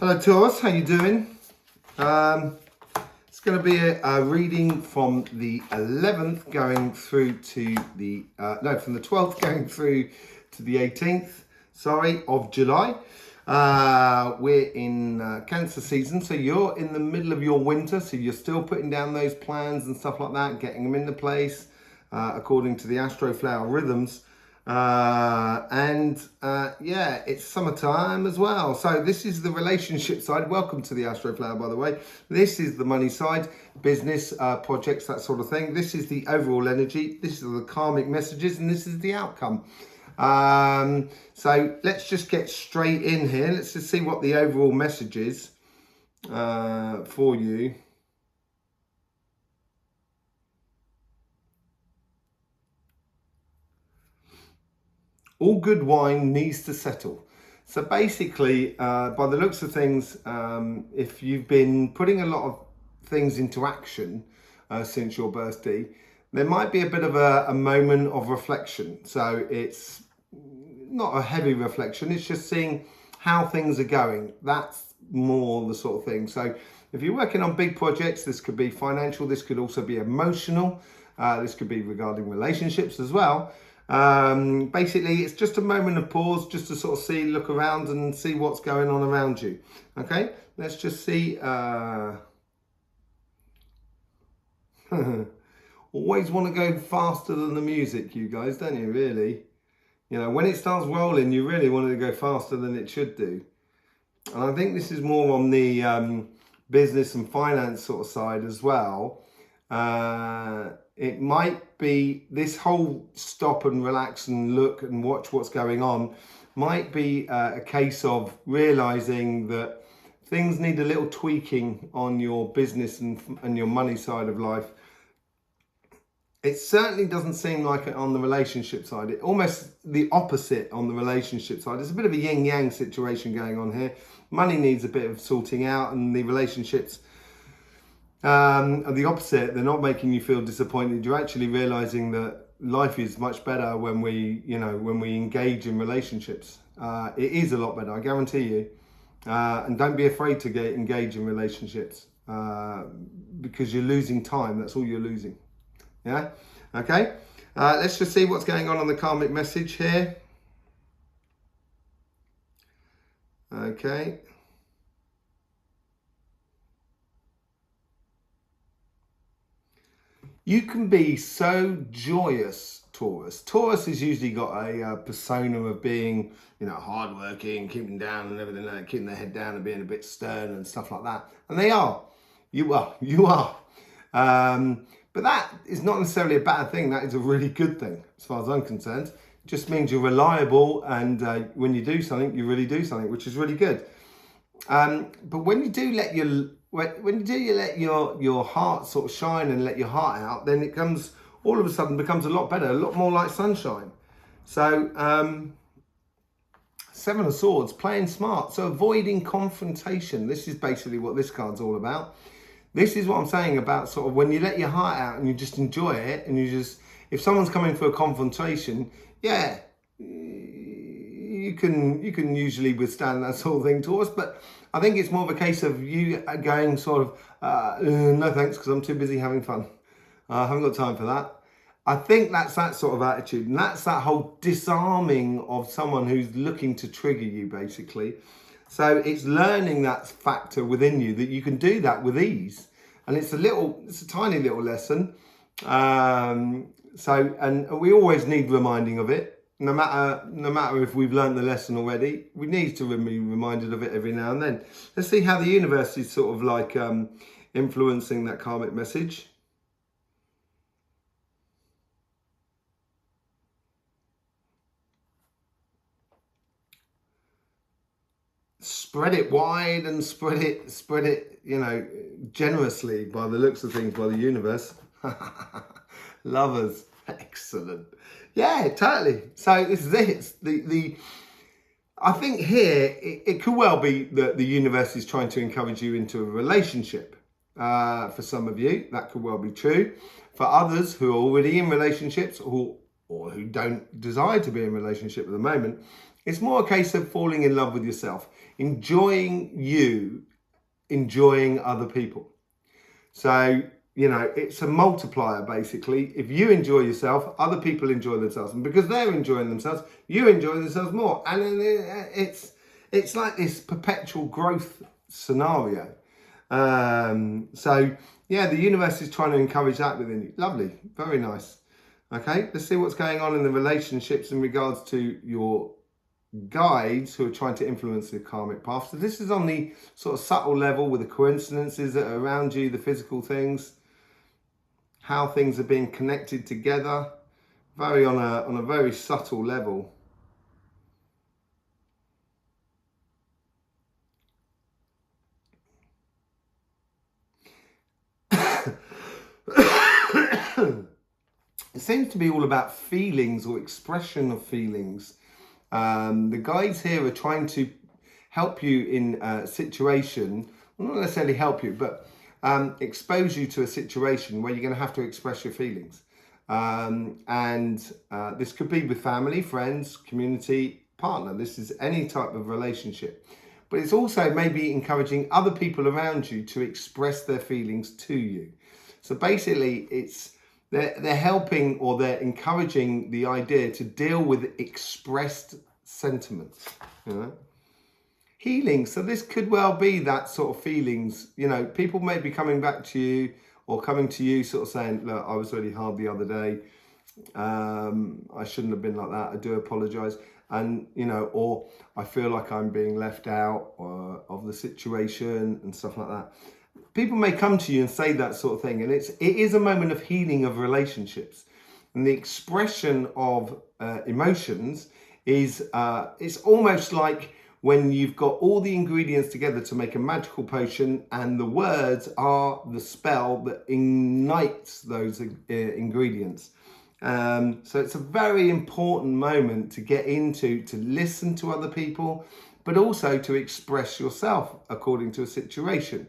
Hello Taurus, how you doing? It's going to be a reading from the 11th going through to the, from the 12th going through to the 18th, of July. We're in Cancer season, so you're in the middle of your winter, so you're still putting down those plans and stuff like that, getting them into place according to the Astroflower rhythms. Yeah, it's summertime as well. So this is the relationship side. Welcome to the Astroflower, by the way. This is the money side, business, projects, that sort of thing. This is the overall energy. This is the karmic messages, and this is the outcome. So let's just get straight in here. Let's just see what the overall message is for you. All good wine needs to settle. So basically, by the looks of things, if you've been putting a lot of things into action since your birthday, there might be a bit of a moment of reflection. So it's not a heavy reflection, it's just seeing how things are going. That's more the sort of thing. So if you're working on big projects, this could be financial, this could also be emotional, this could be regarding relationships as well. Basically, it's just a moment of pause, just to sort of look around and see what's going on around you. Okay, let's just see. Always want to go faster than the music, you guys, don't you? Really, you know, when it starts rolling, you really want it to go faster than it should do. And I think this is more on the business and finance sort of side as well. It might be this whole stop and relax and look and watch what's going on might be a case of realizing that things need a little tweaking on your business and your money side of life. It certainly doesn't seem like it on the relationship side. It almost the opposite on the relationship side. There's a bit of a yin-yang situation going on here. Money needs a bit of sorting out, and the relationships are the opposite. They're not making you feel disappointed. You're actually realizing that life is much better when we engage in relationships. It is a lot better, I guarantee you. And don't be afraid to engage in relationships because you're losing time. That's all you're losing. Yeah. Okay. Let's just see what's going on the karmic message here. Okay. You can be so joyous, Taurus. Taurus has usually got a persona of being, hardworking, keeping down and everything like that, keeping their head down and being a bit stern and stuff like that. And they are. You are. But that is not necessarily a bad thing. That is a really good thing, as far as I'm concerned. It just means you're reliable, and when you do something, you really do something, which is really good. But when you do let your heart sort of shine and let your heart out, then it comes all of a sudden becomes a lot better, a lot more like sunshine. So Seven of Swords, playing smart, so avoiding confrontation. This is basically what this card's all about. This is what I'm saying about sort of when you let your heart out and you just enjoy it, and if someone's coming for a confrontation, yeah, you can usually withstand that sort of thing, Taurus. But I think it's more of a case of you going sort of, no thanks, because I'm too busy having fun. I haven't got time for that. I think that's that sort of attitude, and that's that whole disarming of someone who's looking to trigger you, basically. So it's learning that factor within you that you can do that with ease. And it's a tiny little lesson. And we always need reminding of it. No matter if we've learned the lesson already, we need to be reminded of it every now and then. Let's see how the universe is sort of like influencing that karmic message. Spread it wide and spread it, generously by the looks of things, by the universe. Lovers, excellent. Yeah, totally. So this is it. I think here it could well be that the universe is trying to encourage you into a relationship. For some of you, that could well be true. For others who are already in relationships or who don't desire to be in a relationship at the moment, it's more a case of falling in love with yourself. enjoying you, enjoying other people. So, you know, it's a multiplier basically. If you enjoy yourself, other people enjoy themselves. And because they're enjoying themselves, you enjoy themselves more. And it's like this perpetual growth scenario. So, yeah, the universe is trying to encourage that within you. Lovely. Very nice. Okay, let's see what's going on in the relationships in regards to your guides who are trying to influence the karmic path. So this is on the sort of subtle level with the coincidences that are around you, the physical things, how things are being connected together, very on a very subtle level. It seems to be all about feelings or expression of feelings. The guides here are trying to help you in a situation, not necessarily help you, but expose you to a situation where you're going to have to express your feelings. This could be with family, friends, community, partner. This is any type of relationship. But it's also maybe encouraging other people around you to express their feelings to you. So basically, they're helping or they're encouraging the idea to deal with expressed sentiments, you know. Healing, so this could well be that sort of feelings, you know, people may be coming back to you or coming to you sort of saying, look, I was really hard the other day, I shouldn't have been like that, I do apologise, and you know, or I feel like I'm being left out of the situation and stuff like that. People may come to you and say that sort of thing, and it is a moment of healing of relationships, and the expression of emotions is it's almost like when you've got all the ingredients together to make a magical potion, and the words are the spell that ignites those ingredients. So it's a very important moment to get into, to listen to other people, but also to express yourself according to a situation.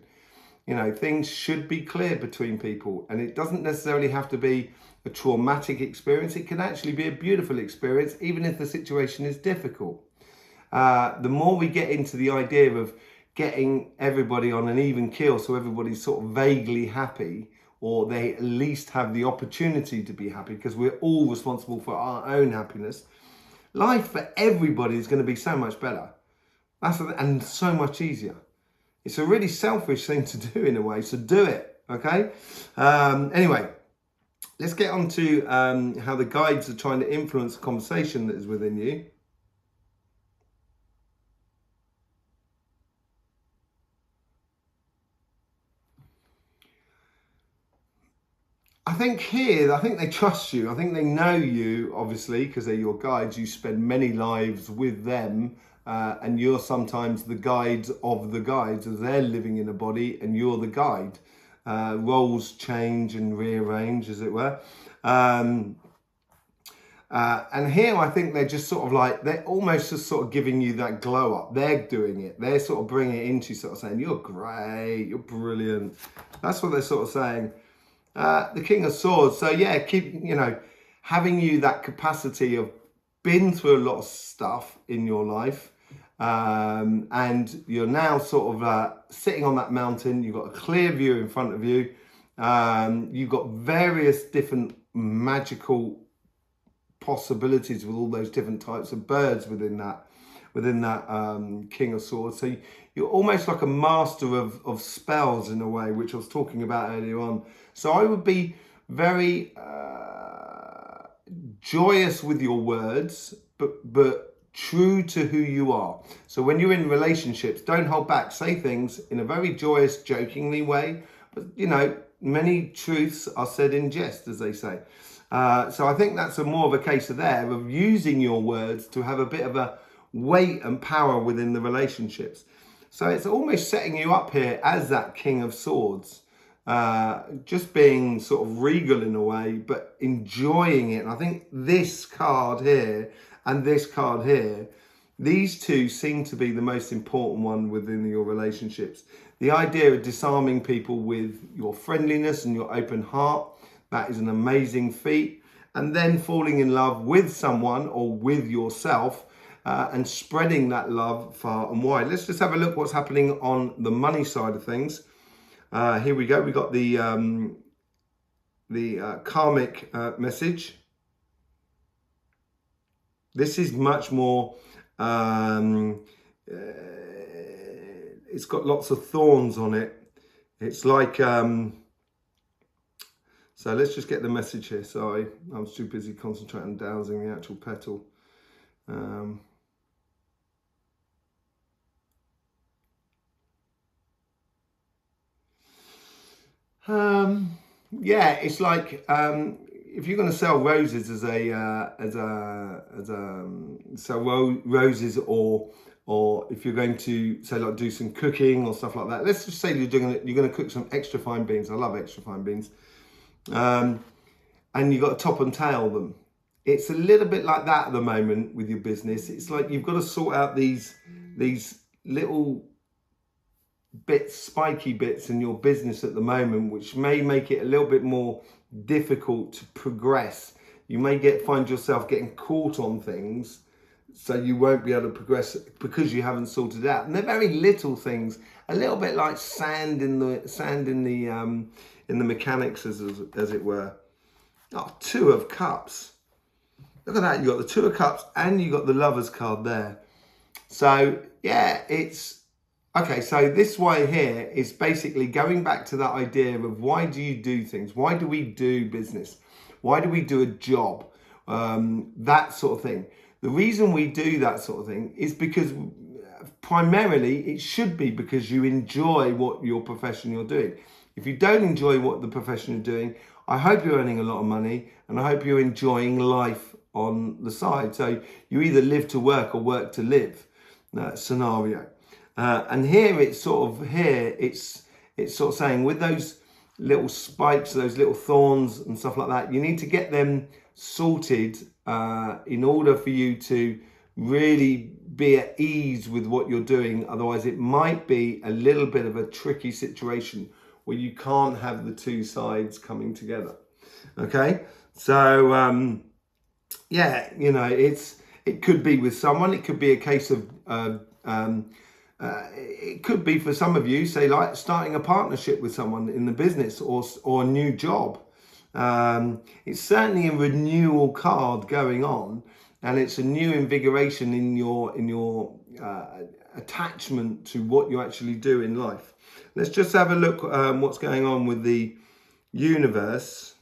You know, things should be clear between people, and it doesn't necessarily have to be a traumatic experience. It can actually be a beautiful experience, even if the situation is difficult. The more we get into the idea of getting everybody on an even keel, so everybody's sort of vaguely happy, or they at least have the opportunity to be happy, because we're all responsible for our own happiness, life for everybody is going to be so much better. And so much easier. It's a really selfish thing to do in a way, so do it, okay? Anyway, let's get on to how the guides are trying to influence the conversation that is within you. I think they trust you. I think they know you, obviously, because they're your guides. You spend many lives with them, and you're sometimes the guides of the guides, as they're living in a body, and you're the guide. Roles change and rearrange, as it were. And here, I think they're just sort of like, they're almost just sort of giving you that glow up. They're doing it. They're sort of bringing it into you, sort of saying, you're great, you're brilliant. That's what they're sort of saying. The King of Swords. So yeah, keep, you know, having you that capacity of been through a lot of stuff in your life, and you're now sort of sitting on that mountain. You've got a clear view in front of you. You've got various different magical possibilities with all those different types of birds within that King of Swords. So you're almost like a master of spells in a way, which I was talking about earlier on. So I would be very joyous with your words, but true to who you are. So when you're in relationships, don't hold back. Say things in a very joyous, jokingly way. But, you know, many truths are said in jest, as they say. So I think that's more of a case of using your words to have a bit of a weight and power within the relationships. So it's almost setting you up here as that King of Swords, just being sort of regal in a way, but enjoying it. And I think this card here and this card here, these two seem to be the most important one within your relationships. The idea of disarming people with your friendliness and your open heart, that is an amazing feat. And then falling in love with someone or with yourself, and spreading that love far and wide. Let's just have a look what's happening on the money side of things. Here we go. We got the karmic message. This is much more, it's got lots of thorns on it. It's like, so let's just get the message here. Sorry, I'm too busy concentrating on dowsing the actual petal. Yeah, it's like, if you're going to sell roses roses, or if you're going to say like do some cooking or stuff like that. Let's just say you're going to cook some extra fine beans. I love extra fine beans, and you've got to top and tail them. It's a little bit like that at the moment with your business. It's like you've got to sort out these little bits, spiky bits in your business at the moment, which may make it a little bit more difficult to progress. You may find yourself getting caught on things, so you won't be able to progress because you haven't sorted it out. And they're very little things, a little bit like sand in the mechanics, as it were. Oh, Two of Cups. Look at that. You got the Two of Cups and you got the Lovers card there. So yeah, it's okay. So this way here is basically going back to that idea of why do you do things? Why do we do business? Why do we do a job? That sort of thing. The reason we do that sort of thing is because primarily it should be because you enjoy what your profession you're doing. If you don't enjoy what the profession you're doing, I hope you're earning a lot of money and I hope you're enjoying life on the side. So you either live to work or work to live scenario. And here it's sort of saying with those little spikes, those little thorns and stuff like that, you need to get them sorted in order for you to really be at ease with what you're doing. Otherwise it might be a little bit of a tricky situation where you can't have the two sides coming together. Okay, so yeah, you know, it could be with someone. It could be a case of it could be for some of you, say like starting a partnership with someone in the business or a new job. It's certainly a renewal card going on, and it's a new invigoration in your attachment to what you actually do in life. Let's just have a look what's going on with the universe.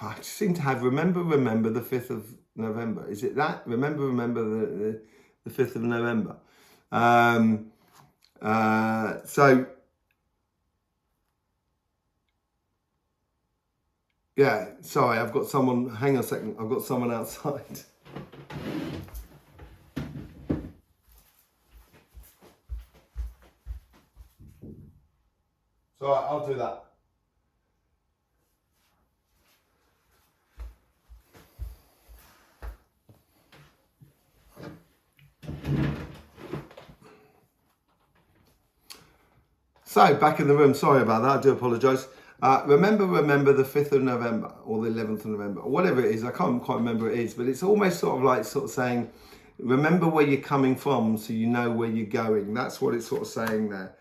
I seem to have remember the 5th of November. Is it that? Remember the 5th of November. So yeah, sorry, I've got someone, hang on a second, I've got someone outside. So I'll do that. So back in the room, sorry about that, I do apologise. Remember the 5th of November or the 11th of November, or whatever it is, I can't quite remember what it is, but it's almost sort of saying, remember where you're coming from so you know where you're going. That's what it's sort of saying there.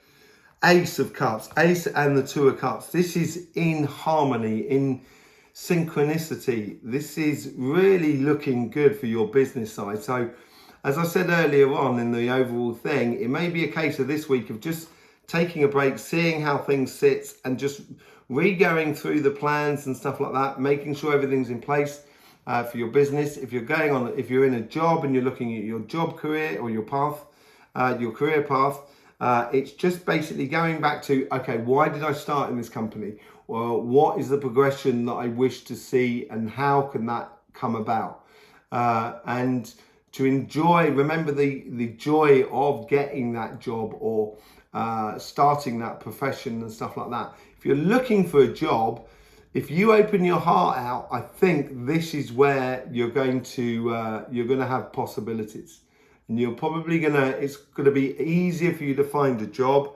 Ace of Cups, Ace and the Two of Cups. This is in harmony, in synchronicity. This is really looking good for your business side. So as I said earlier on in the overall thing, it may be a case of this week of just taking a break, seeing how things sit and just re-going through the plans and stuff like that, making sure everything's in place for your business. If you're in a job and you're looking at your job career or your path, your career path, it's just basically going back to, okay, why did I start in this company? Well, what is the progression that I wish to see and how can that come about? And to remember the joy of getting that job or starting that profession and stuff like that. If you're looking for a job, if you open your heart out, I think this is where you're going to have possibilities. and you're probably it's gonna be easier for you to find a job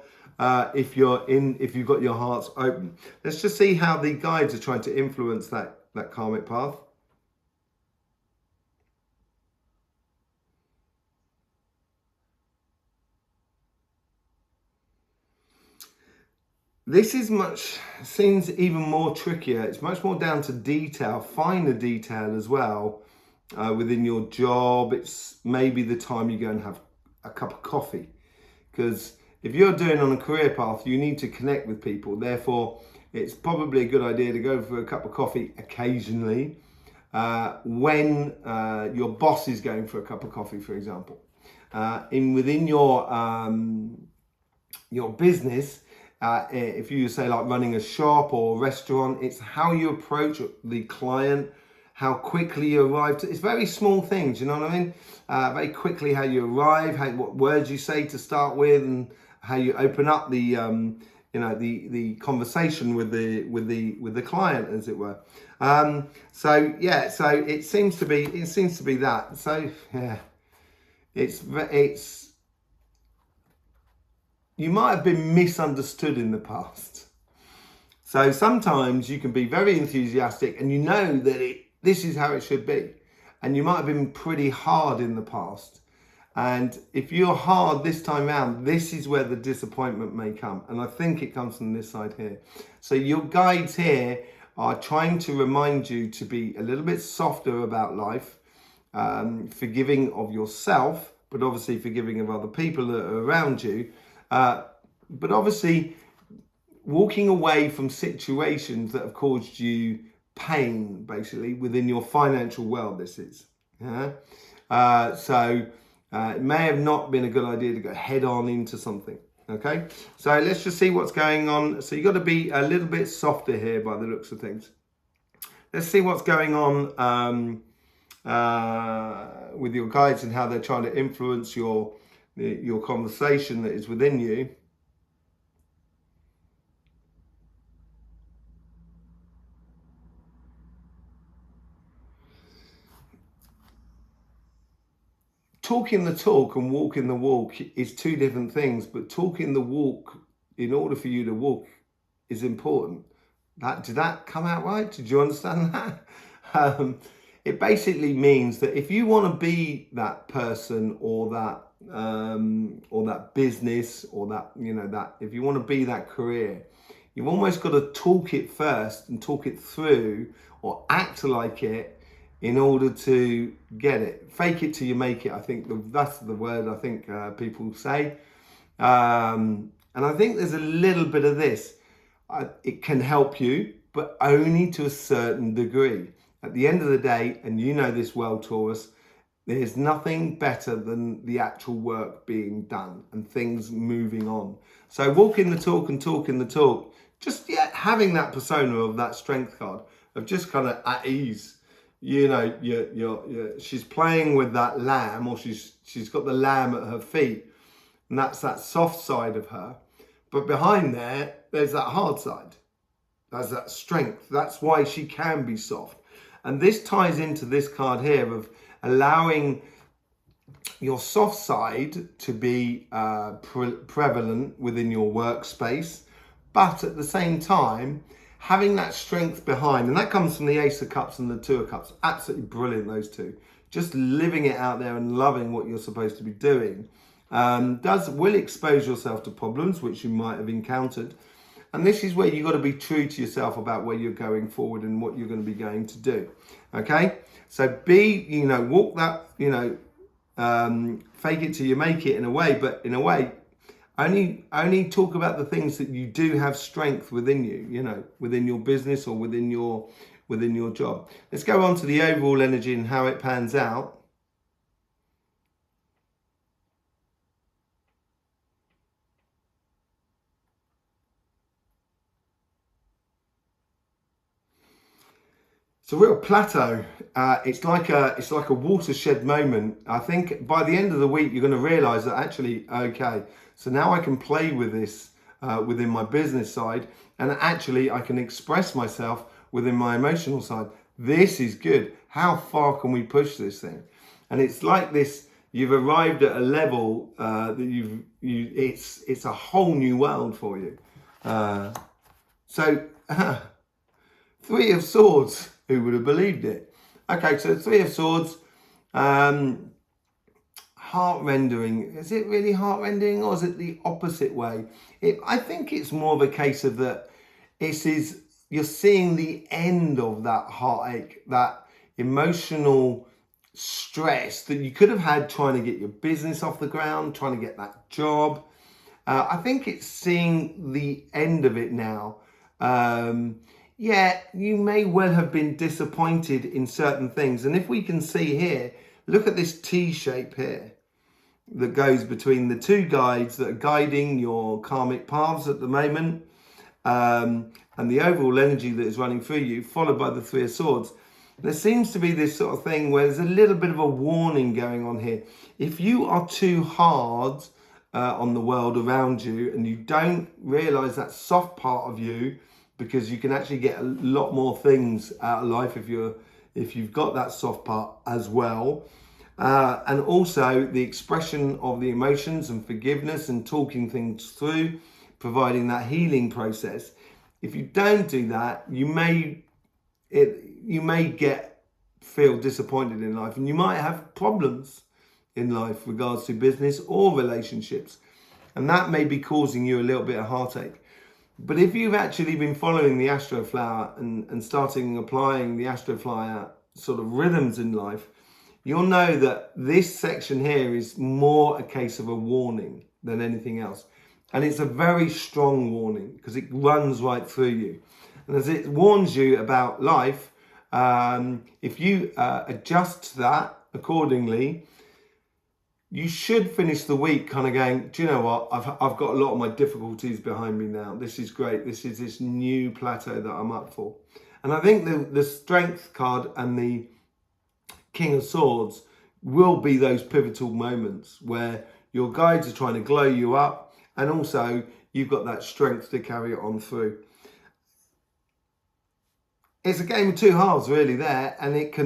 if you've got your hearts open. Let's just see how the guides are trying to influence that karmic path. This seems even more trickier. It's much more down to detail, finer detail as well. Within your job, it's maybe the time you go and have a cup of coffee. Because if you're doing on a career path, you need to connect with people. Therefore, it's probably a good idea to go for a cup of coffee occasionally when your boss is going for a cup of coffee, for example. Within your business, if you say like running a shop or a restaurant, it's how you approach the client, how quickly you arrive. It's very small things, you know what I mean? Very quickly how you arrive, what words you say to start with, and how you open up the the conversation with the client, as it were. So it seems to be that. So yeah, it's. You might have been misunderstood in the past. So sometimes you can be very enthusiastic and you know that this is how it should be. And you might have been pretty hard in the past. And if you're hard this time around, this is where the disappointment may come. And I think it comes from this side here. So your guides here are trying to remind you to be a little bit softer about life, forgiving of yourself, but obviously forgiving of other people that are around you. But obviously walking away from situations that have caused you pain, basically, within your financial world, this is. Yeah? It may have not been a good idea to go head on into something. Okay, so let's just see what's going on. So you've got to be a little bit softer here by the looks of things. Let's see what's going on with your guides and how they're trying to influence your conversation that is within you. Talking the talk and walking the walk is two different things, but talking the walk in order for you to walk is important. Did that come out right? Did you understand that? It basically means that if you want to be that person or that business or that if you want to be that career, you've almost got to talk it first and talk it through or act like it in order to get it. Fake it till you make it. I think that's the word I think people say. And I think there's a little bit of this. It can help you, but only to a certain degree. At the end of the day, and you know this well, Taurus, there's nothing better than the actual work being done and things moving on. So walking the talk and talking the talk, just having that persona of that strength card, of just kind of at ease. You know, she's playing with that lamb, or she's got the lamb at her feet, and that's that soft side of her. But behind there's that hard side. There's that strength. That's why she can be soft. And this ties into this card here of allowing your soft side to be prevalent within your workspace, but at the same time, having that strength behind, and that comes from the Ace of Cups and the Two of Cups. Absolutely brilliant, those two. Just living it out there and loving what you're supposed to be doing will expose yourself to problems which you might have encountered. And this is where you've got to be true to yourself about where you're going forward and what you're going to be going to do. Okay? So walk that, fake it till you make it in a way, but in a way, only talk about the things that you do have strength within you, within your business or within your job. Let's go on to the overall energy and how it pans out. It's a real plateau. It's like a watershed moment. I think by the end of the week, you're going to realize that actually, okay, so now I can play with this within my business side, and actually I can express myself within my emotional side. This is good. How far can we push this thing? And it's like this, you've arrived at a level that it's a whole new world for you. So, Three of Swords, who would have believed it? Okay, so Three of Swords, heart-rending. Is it really heart-rending, or is it the opposite way? I think it's more of a case of that you're seeing the end of that heartache, that emotional stress that you could have had trying to get your business off the ground, trying to get that job. I think it's seeing the end of it now. Yeah, you may well have been disappointed in certain things. And if we can see here, look at this T shape here that goes between the two guides that are guiding your karmic paths at the moment, and the overall energy that is running through you, followed by the Three of Swords. There seems to be this sort of thing where there's a little bit of a warning going on here. If you are too hard on the world around you and you don't realize that soft part of you, because you can actually get a lot more things out of life if you've got that soft part as well. And also the expression of the emotions and forgiveness and talking things through, providing that healing process. If you don't do that, you may feel disappointed in life, and you might have problems in life regards to business or relationships, and that may be causing you a little bit of heartache. But if you've actually been following the Astroflower and starting applying the Astroflower sort of rhythms in life, you'll know that this section here is more a case of a warning than anything else. And it's a very strong warning because it runs right through you. And as it warns you about life, if you adjust to that accordingly, you should finish the week kind of going, do you know what? I've got a lot of my difficulties behind me now. This is great. This is this new plateau that I'm up for. And I think the Strength card and the King of Swords will be those pivotal moments where your guides are trying to glow you up, and also you've got that strength to carry it on through. It's a game of two halves really there, and it's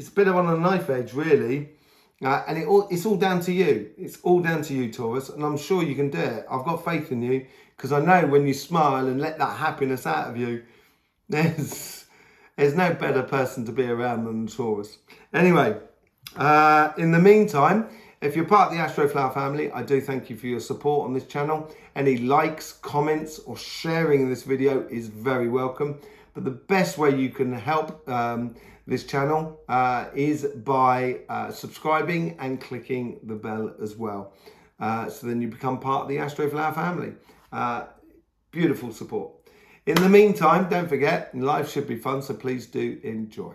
a bit of on a knife edge really, and it's all down to you. It's all down to you, Taurus, and I'm sure you can do it. I've got faith in you, because I know when you smile and let that happiness out of you, there's no better person to be around than Taurus. Anyway, in the meantime, if you're part of the Astroflower family, I do thank you for your support on this channel. Any likes, comments, or sharing this video is very welcome. But the best way you can help this channel is by subscribing and clicking the bell as well. So then you become part of the Astroflower family. Beautiful support. In the meantime, don't forget, life should be fun, so please do enjoy.